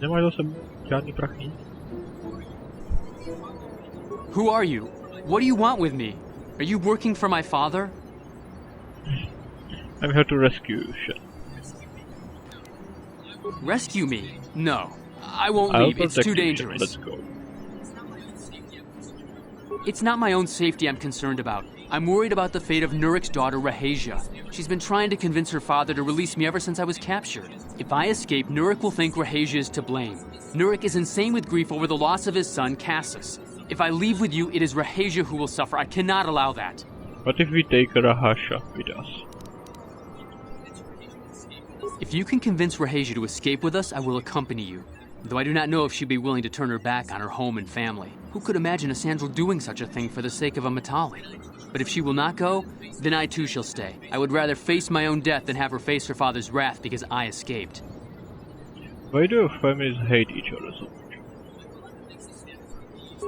Nemáš zase žádný prachy? Who are you? What do you want with me? Are you working for my father? I'm here to rescue you, Shen. Rescue me? No. I won't leave. It's too dangerous. Let's go. It's not my own safety I'm concerned about. I'm worried about the fate of Nurik's daughter, Rahasia. She's been trying to convince her father to release me ever since I was captured. If I escape, Nurik will think Rahasia is to blame. Nurik is insane with grief over the loss of his son, Cassus. If I leave with you, it is Rahasia who will suffer. I cannot allow that. What if we take Rahasia with us? If you can convince Rahasia to escape with us, I will accompany you. Though I do not know if she'd be willing to turn her back on her home and family. Who could imagine a Sandral doing such a thing for the sake of a Matali? But if she will not go, then I too shall stay. I would rather face my own death than have her face her father's wrath because I escaped. Why do your families hate each other so much?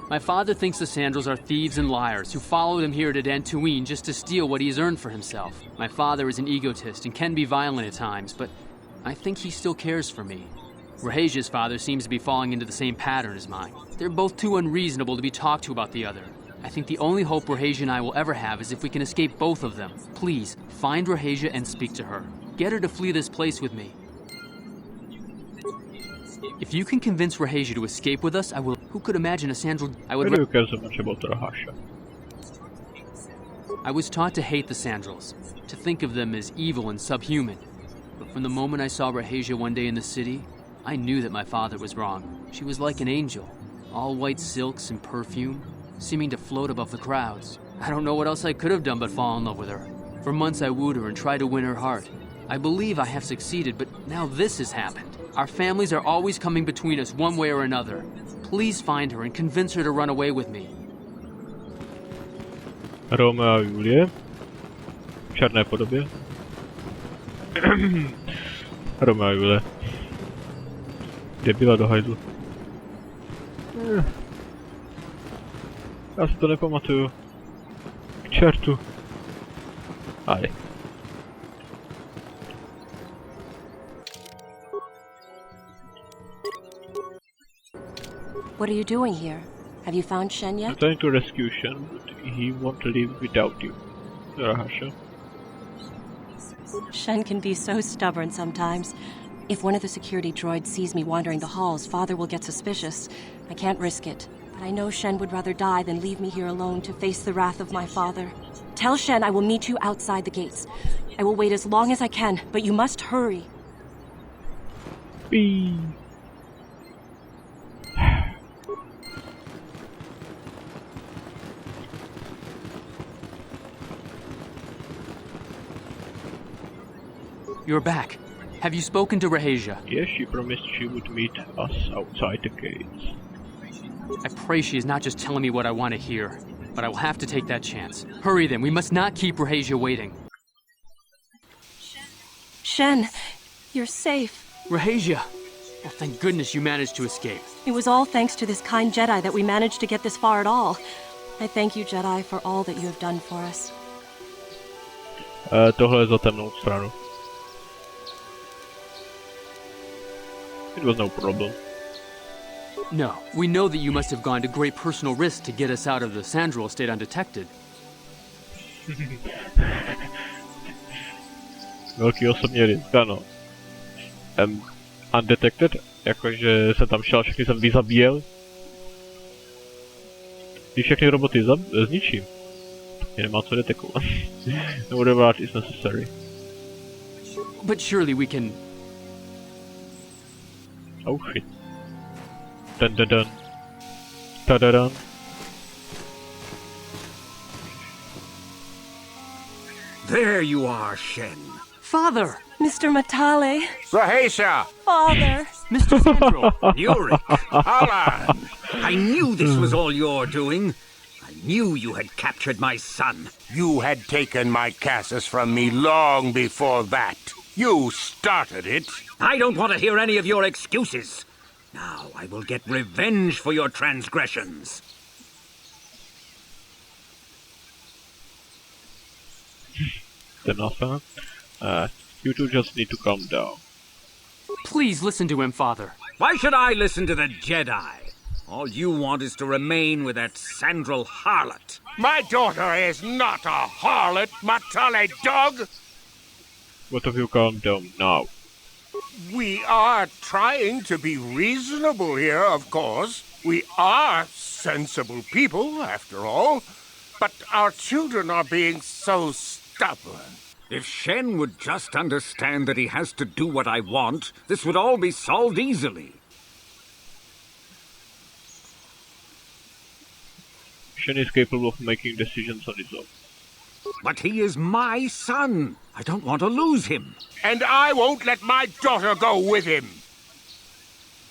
My father thinks the Sandrals are thieves and liars who followed him here to Dantooine just to steal what he has earned for himself. My father is an egotist and can be violent at times, but I think he still cares for me. Rahasia's father seems to be falling into the same pattern as mine. They're both too unreasonable to be talked to about the other. I think the only hope Rahasia and I will ever have is if we can escape both of them. Please, find Rahasia and speak to her. Get her to flee this place with me. If you can convince Rahasia to escape with us, I will... Who could imagine a Sandral... Why do you care so much about Rahasia? I was taught to hate the Sandrals, to think of them as evil and subhuman. But from the moment I saw Rahasia one day in the city, I knew that my father was wrong. She was like an angel, all white silks and perfume, seeming to float above the crowds. I don't know what else I could have done but fall in love with her. For months I wooed her and tried to win her heart. I believe I have succeeded, but now this has happened. Our families are always coming between us one way or another. Please find her and convince her to run away with me. Romeo a Julie. V černé podobě. Romeo a Julie. Kde byla do hajzlu? Já si to nepamatuju. K čertu. Aj. What are you doing here? Have you found Shen yet? I'm trying to rescue Shen, but he won't leave without you. Rahasha. Shen can be so stubborn sometimes. If one of the security droids sees me wandering the halls, Father will get suspicious. I can't risk it. But I know Shen would rather die than leave me here alone to face the wrath of my father. Tell Shen I will meet you outside the gates. I will wait as long as I can, but you must hurry. Whee! You're back. Have you spoken to Rahasia? Yes, she promised she would meet us outside the gates. I pray she is not just telling me what I want to hear, but I will have to take that chance. Hurry then, we must not keep Rahasia waiting. Shen, you're safe. Rahasia! Well, thank goodness you managed to escape. It was all thanks to this kind Jedi that we managed to get this far at all. I thank you, Jedi, for all that you have done for us. Tohle je za temnou stranu. It was no problem. No, we know that you must have gone to great personal risk to get us out of the Sandral estate undetected. Velký osobní risk, ano. Undetected, jakože jsem tam šel, všechny jsem vyzabíjel. Když všechny roboty zničím, mě nemá co detekovat. No whatever is necessary. But surely we can... Oh shit. Dun dun dun. Da da dun. There you are, Shen. Father! Mr. Matale. Rahasia! Father. Mr. Sandral! Yurik! Alan! I knew this was all your doing. I knew you had captured my son. You had taken my Cassus from me long before that. You started it. I don't want to hear any of your excuses. Now I will get revenge for your transgressions. You two just need to calm down. Please listen to him, Father. Why should I listen to the Jedi? All you want is to remain with that Sandral harlot. My daughter is not a harlot, Matale dog! Both of you calm down now. We are trying to be reasonable here, of course. We are sensible people, after all. But our children are being so stubborn. If Shen would just understand that he has to do what I want, this would all be solved easily. Shen is capable of making decisions on his own. But he is my son. I don't want to lose him. And I won't let my daughter go with him.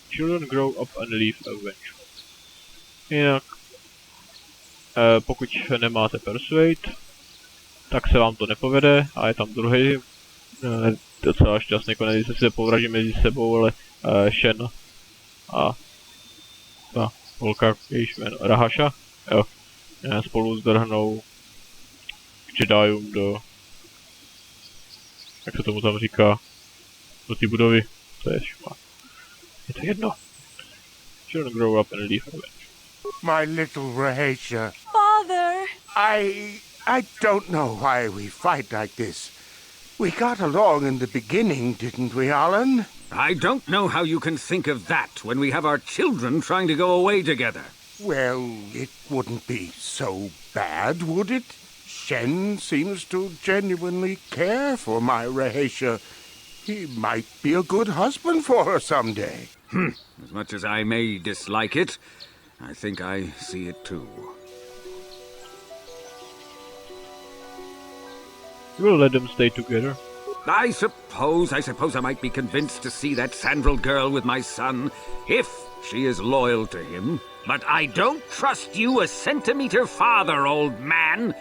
Children grow up and leave eventually. Jinak, pokud nemáte persuade, tak se vám to nepovede a je tam druhý docela šťastný konec, se si povraží mezi sebou, ale Shen a ta holka, jejíž jméno Rahaša, jo, spolu zdrhnou k Jediům do, jak se tomu tam říká, do té budovy, to je šumá. Je to jedno. Children grow up and leave eventually. My little Rahasia. Father! I don't know why we fight like this. We got along in the beginning, didn't we, Alan? I don't know how you can think of that when we have our children trying to go away together. Well, it wouldn't be so bad, would it? Shen seems to genuinely care for my Rahasia. He might be a good husband for her someday. As much as I may dislike it, I think I see it too. You will let them stay together. I suppose I might be convinced to see that Sandral girl with my son, if she is loyal to him. But I don't trust you a centimeter farther, old man.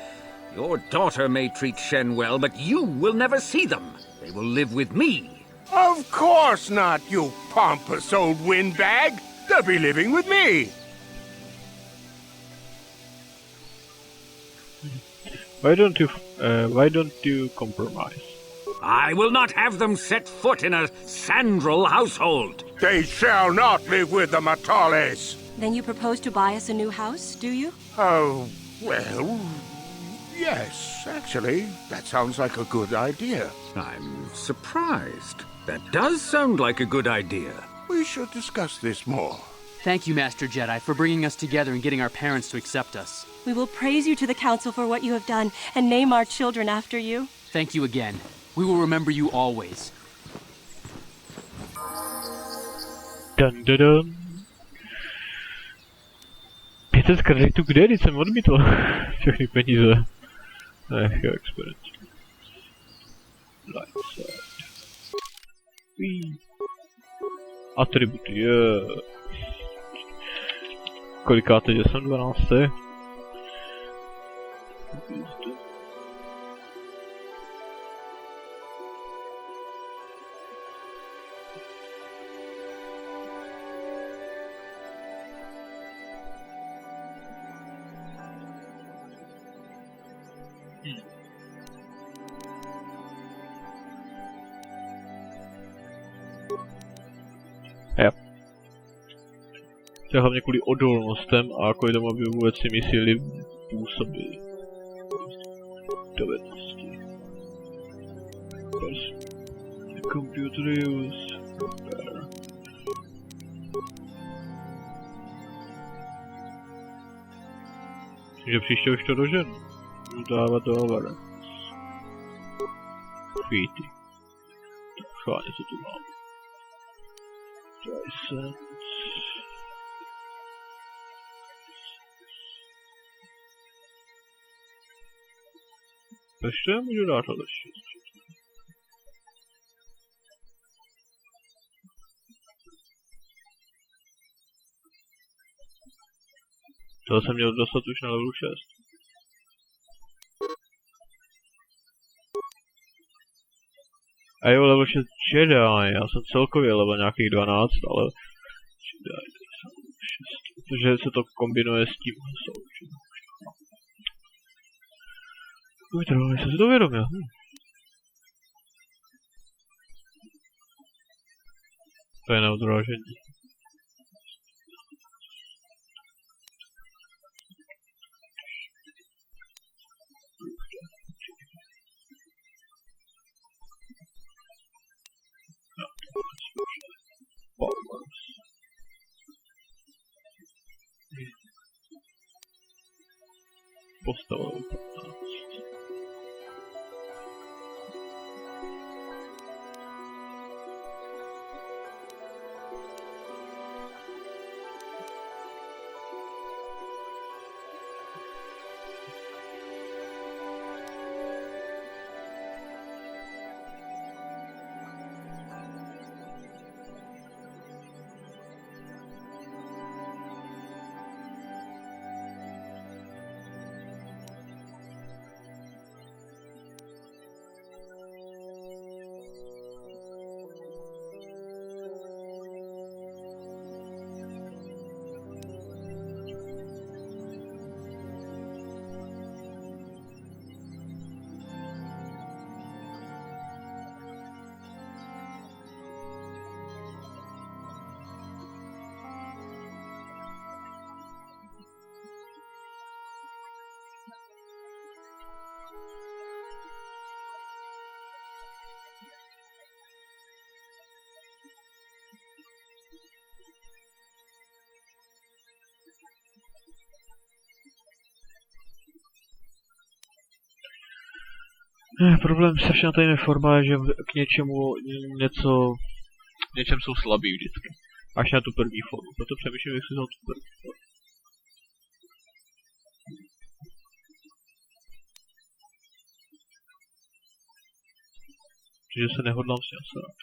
Your daughter may treat Shen well, but you will never see them. They will live with me. Of course not, you pompous old windbag. They'll be living with me. Why don't you compromise? I will not have them set foot in a Sandral household. They shall not live with the Matales. Then you propose to buy us a new house, do you? Oh, well, yes, actually, that sounds like a good idea. I'm surprised. That does sound like a good idea. We should discuss this more. Thank you, Master Jedi, for bringing us together and getting our parents to accept us. We will praise you to the council for what you have done and name our children after you. Thank you again. We will remember you always. Dun dun dun. 500 kreditů kde? Teď jsem odmítl všechny peníze. Ech, jo, experience. Light side. Atributy, je. Kolikáte, že jsem 12? Jo. To je hlavně kvůli odolnostem a kvůli tomu, aby vůbec si mi síly působily. Dovednosti. Computer use. Repair. Takže příště už to doženu. Budu dávat do Alvara. Feety. Tak schválně, co tu mám. License. Ještě můžu dát ale ještě. To jsem měl dostat už na levelu 6. A jo, level 6 Jedi, já jsem celkově level nějakých 12, ale Jedi 6, protože se to kombinuje s tím součem. Vytrvali se to vědomě. To je neodrážení. postavil. Problém se všem tady neforma je, že k něčemu v něčem jsou slabí vždycky. Až na tu první formu. Proto přemýšlím, jestli jsou tu první formu. Protože se nehodlám s ním srát.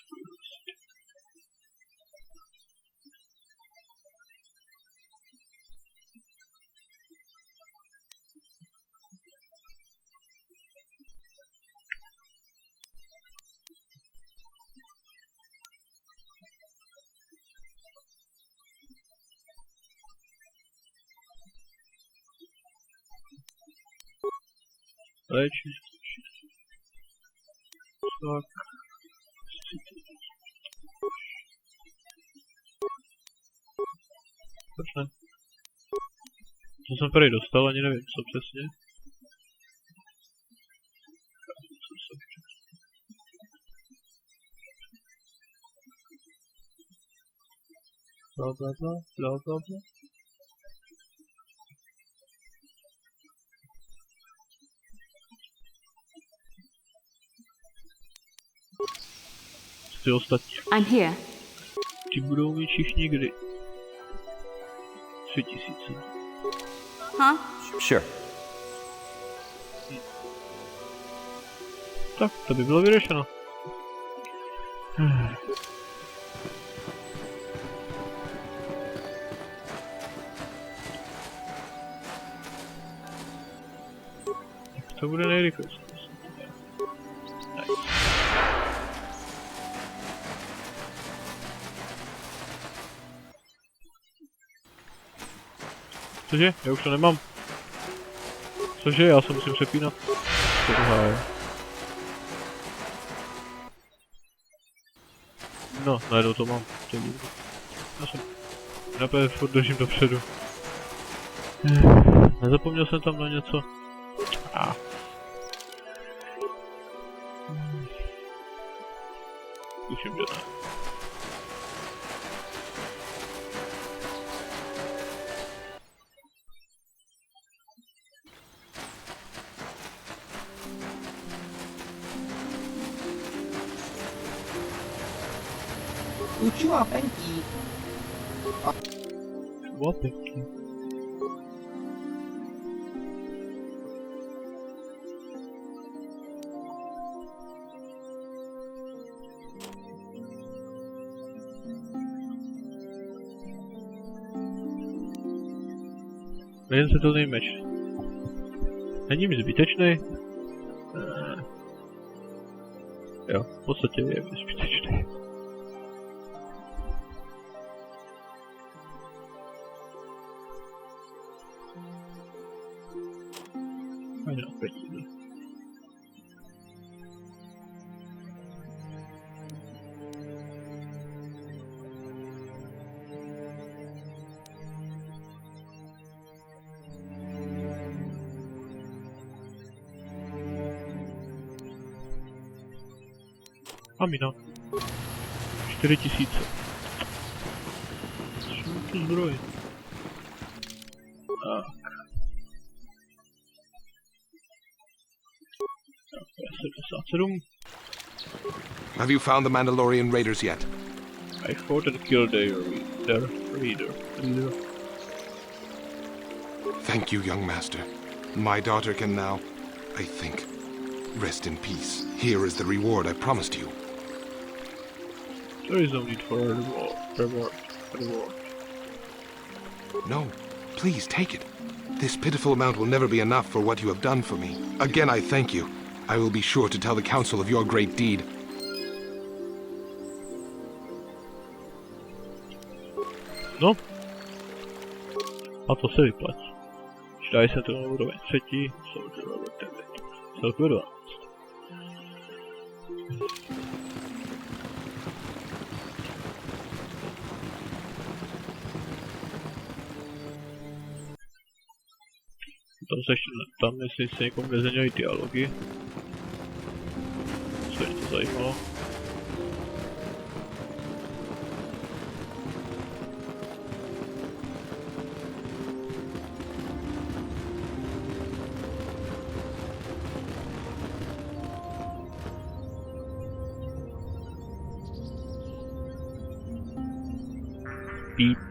Léčí. Tak. Proč ne? Co jsem tady dostal, ani nevím, co přesně. Bla bla bla, bla bla bla. Ty ostatní. I'm here. Ti budou mít všichni kdy? 3000. Huh? Sure. Tak, to by bylo vyřešeno. To bude nejrychlejší. Cože? Já už to nemám. Cože? Já se musím přepínat. No, najednou to mám. Já jsem napět furt držím dopředu. Nezapomněl jsem tam na něco. Tuším, že ne. Čuvapenky. Čuvapenky. Jeden světelný meč. Není mi zbytečný? Jo, v podstatě je mi zbytečný. Ani opět ne. Amina. 4000. Šumky zbroj. Tak. 7. Have you found the Mandalorian raiders yet? I fought and killed their leader. Thank you, young master. My daughter can now, I think, rest in peace. Here is the reward I promised you. There is no need for a reward. No, please take it. This pitiful amount will never be enough for what you have done for me. Again, I thank you. I will be sure to tell the council of your great deed. No. A to se vyplatí. Přidají se to na úroveň 3, soldier level 9. Celkově 12. Tam jestli se někomu nezajímají dialogy. Co mě to zajímalo. Píp.